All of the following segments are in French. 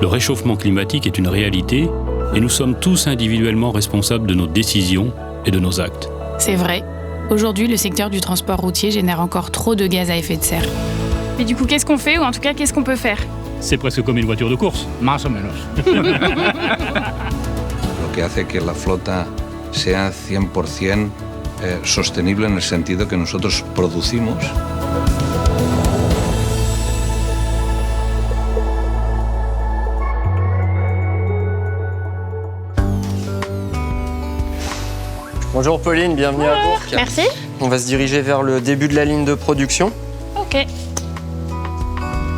Le réchauffement climatique est une réalité et nous sommes tous individuellement responsables de nos décisions et de nos actes. C'est vrai. Aujourd'hui, le secteur du transport routier génère encore trop de gaz à effet de serre. Et du coup, qu'est-ce qu'on fait, ou en tout cas, qu'est-ce qu'on peut faire ? C'est presque comme une voiture de course. Más o menos. Lo que hace que la flota sea 100% sostenible en el sentido que nosotros producimos. Bonjour Pauline, bienvenue à Bourg. Merci. On va se diriger vers le début de la ligne de production. Ok.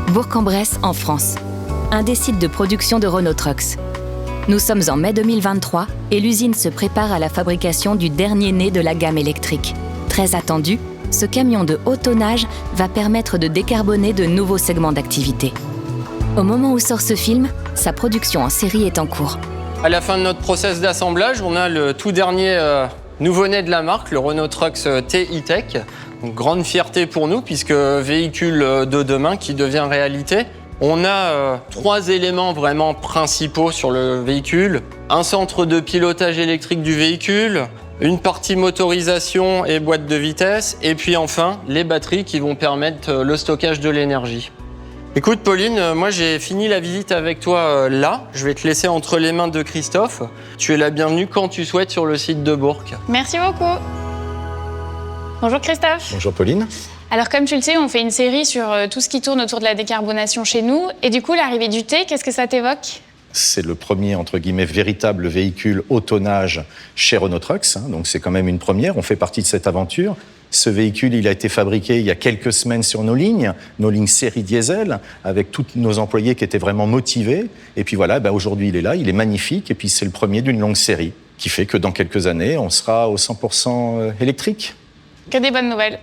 Bourg-en-Bresse, en France. Un des sites de production de Renault Trucks. Nous sommes en mai 2023 et l'usine se prépare à la fabrication du dernier né de la gamme électrique. Très attendu, ce camion de haut tonnage va permettre de décarboner de nouveaux segments d'activité. Au moment où sort ce film, sa production en série est en cours. À la fin de notre process d'assemblage, on a le tout dernier nouveau-né de la marque, le Renault Trucks T-E-Tech. Donc, grande fierté pour nous, puisque véhicule de demain qui devient réalité. On a 3 éléments vraiment principaux sur le véhicule. Un centre de pilotage électrique du véhicule, une partie motorisation et boîte de vitesse, et puis enfin les batteries qui vont permettre le stockage de l'énergie. Écoute Pauline, moi j'ai fini la visite avec toi là. Je vais te laisser entre les mains de Christophe. Tu es la bienvenue quand tu souhaites sur le site de Bourg. Merci beaucoup. Bonjour Christophe. Bonjour Pauline. Alors comme tu le sais, on fait une série sur tout ce qui tourne autour de la décarbonation chez nous. Et du coup, l'arrivée du thé, qu'est-ce que ça t'évoque ? C'est le premier, entre guillemets, véritable véhicule haut tonnage chez Renault Trucks. Donc c'est quand même une première, on fait partie de cette aventure. Ce véhicule, il a été fabriqué il y a quelques semaines sur nos lignes série diesel, avec tous nos employés qui étaient vraiment motivés. Et puis voilà, aujourd'hui il est là, il est magnifique. Et puis c'est le premier d'une longue série, qui fait que dans quelques années, on sera au 100% électrique. Que des bonnes nouvelles.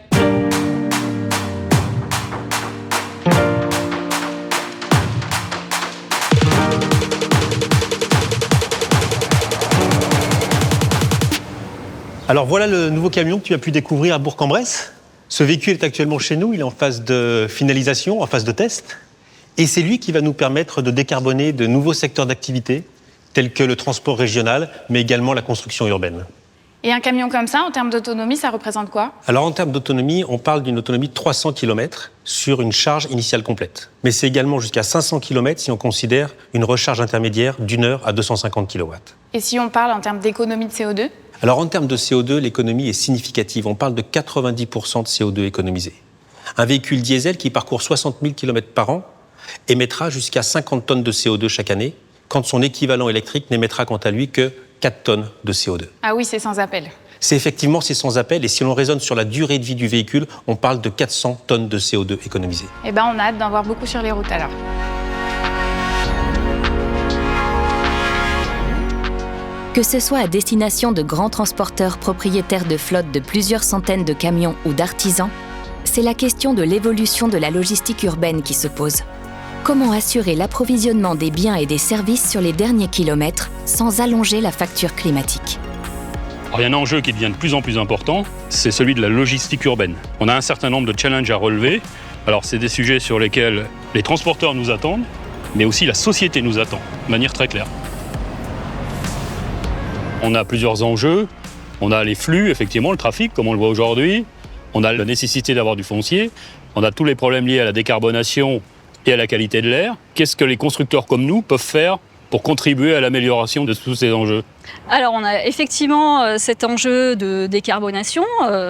Alors voilà le nouveau camion que tu as pu découvrir à Bourg-en-Bresse. Ce véhicule est actuellement chez nous, il est en phase de finalisation, en phase de test. Et c'est lui qui va nous permettre de décarboner de nouveaux secteurs d'activité, tels que le transport régional, mais également la construction urbaine. Et un camion comme ça, en termes d'autonomie, ça représente quoi ? Alors en termes d'autonomie, on parle d'une autonomie de 300 km sur une charge initiale complète. Mais c'est également jusqu'à 500 km si on considère une recharge intermédiaire d'1 heure à 250 kW. Et si on parle en termes d'économie de CO2 ? Alors en termes de CO2, l'économie est significative. On parle de 90% de CO2 économisé. Un véhicule diesel qui parcourt 60 000 km par an émettra jusqu'à 50 tonnes de CO2 chaque année, quand son équivalent électrique n'émettra quant à lui que 4 tonnes de CO2. Ah oui, c'est sans appel. C'est sans appel, et si l'on raisonne sur la durée de vie du véhicule, on parle de 400 tonnes de CO2 économisées. Eh ben, on a hâte d'en voir beaucoup sur les routes alors. Que ce soit à destination de grands transporteurs propriétaires de flottes de plusieurs centaines de camions ou d'artisans, c'est la question de l'évolution de la logistique urbaine qui se pose. Comment assurer l'approvisionnement des biens et des services sur les derniers kilomètres sans allonger la facture climatique ? Alors, il y a un enjeu qui devient de plus en plus important, c'est celui de la logistique urbaine. On a un certain nombre de challenges à relever. Alors, c'est des sujets sur lesquels les transporteurs nous attendent, mais aussi la société nous attend, de manière très claire. On a plusieurs enjeux. On a les flux, effectivement, le trafic, comme on le voit aujourd'hui. On a la nécessité d'avoir du foncier. On a tous les problèmes liés à la décarbonation et à la qualité de l'air. Qu'est-ce que les constructeurs comme nous peuvent faire pour contribuer à l'amélioration de tous ces enjeux ? Alors on a effectivement cet enjeu de décarbonation,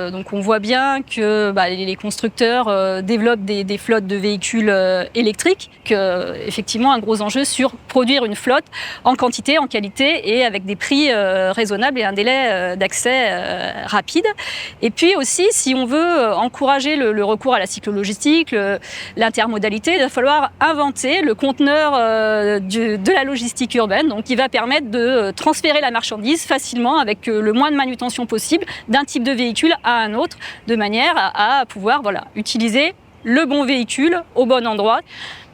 donc on voit bien que les constructeurs développent des flottes de véhicules électriques, effectivement un gros enjeu sur produire une flotte en quantité, en qualité et avec des prix raisonnables et un délai d'accès rapide. Et puis aussi si on veut encourager le recours à la cyclo-logistique, l'intermodalité, il va falloir inventer le conteneur de la logistique urbaine, donc qui va permettre de transférer la marchandise facilement avec le moins de manutention possible d'un type de véhicule à un autre, de manière à pouvoir utiliser le bon véhicule au bon endroit.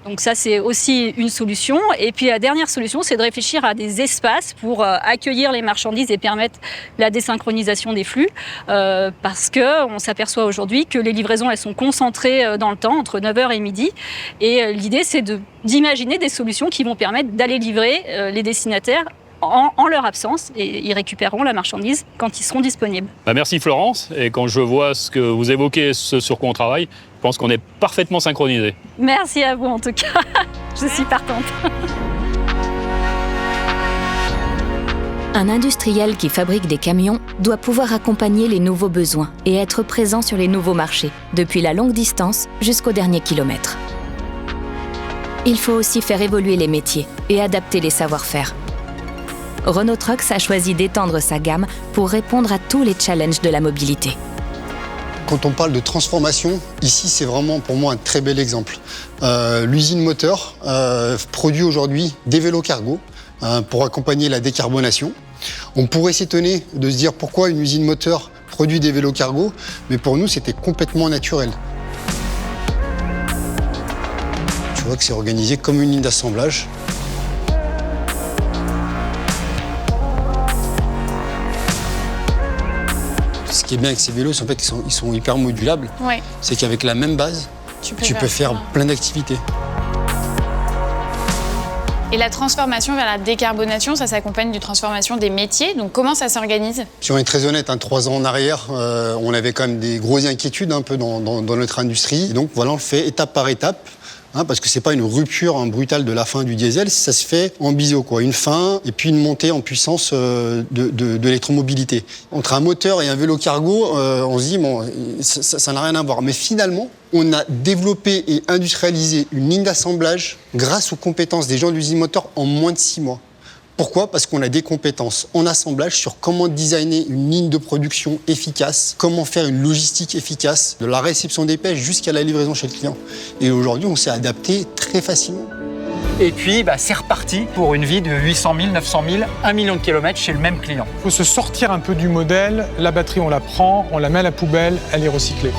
Donc ça, c'est aussi une solution. Et puis la dernière solution, c'est de réfléchir à des espaces pour accueillir les marchandises et permettre la désynchronisation des flux. Parce qu'on s'aperçoit aujourd'hui que les livraisons, elles sont concentrées dans le temps, entre 9h et midi. Et l'idée, c'est d'imaginer des solutions qui vont permettre d'aller livrer les destinataires en leur absence, et ils récupéreront la marchandise quand ils seront disponibles. Merci Florence, et quand je vois ce que vous évoquez, ce sur quoi on travaille, je pense qu'on est parfaitement synchronisés. Merci à vous en tout cas, je suis partante. Un industriel qui fabrique des camions doit pouvoir accompagner les nouveaux besoins et être présent sur les nouveaux marchés, depuis la longue distance jusqu'au dernier kilomètre. Il faut aussi faire évoluer les métiers et adapter les savoir-faire. Renault Trucks a choisi d'étendre sa gamme pour répondre à tous les challenges de la mobilité. Quand on parle de transformation, ici c'est vraiment pour moi un très bel exemple. L'usine moteur produit aujourd'hui des vélos cargo pour accompagner la décarbonation. On pourrait s'étonner de se dire pourquoi une usine moteur produit des vélos cargo, mais pour nous c'était complètement naturel. Tu vois que c'est organisé comme une ligne d'assemblage. Ce qui est bien avec ces vélos, c'est en fait qu'ils sont hyper modulables. Ouais. C'est qu'avec la même base, tu peux faire plein d'activités. Et la transformation vers la décarbonation, ça s'accompagne d'une transformation des métiers. Donc comment ça s'organise ? Si on est très honnête, 3 ans en arrière, on avait quand même des grosses inquiétudes un peu dans notre industrie. Et donc voilà, on le fait étape par étape. Parce que c'est pas une rupture brutale de la fin du diesel, ça se fait en biseau, quoi. Une fin et puis une montée en puissance de l'électromobilité. Entre un moteur et un vélo cargo, on se dit bon, ça n'a rien à voir. Mais finalement, on a développé et industrialisé une ligne d'assemblage grâce aux compétences des gens de l'usine moteur en moins de 6 mois. Pourquoi ? Parce qu'on a des compétences en assemblage sur comment designer une ligne de production efficace, comment faire une logistique efficace, de la réception des pièces jusqu'à la livraison chez le client. Et aujourd'hui, on s'est adapté très facilement. Et puis, c'est reparti pour une vie de 800 000, 900 000, 1 million de kilomètres chez le même client. Il faut se sortir un peu du modèle. La batterie, on la prend, on la met à la poubelle, elle est recyclée.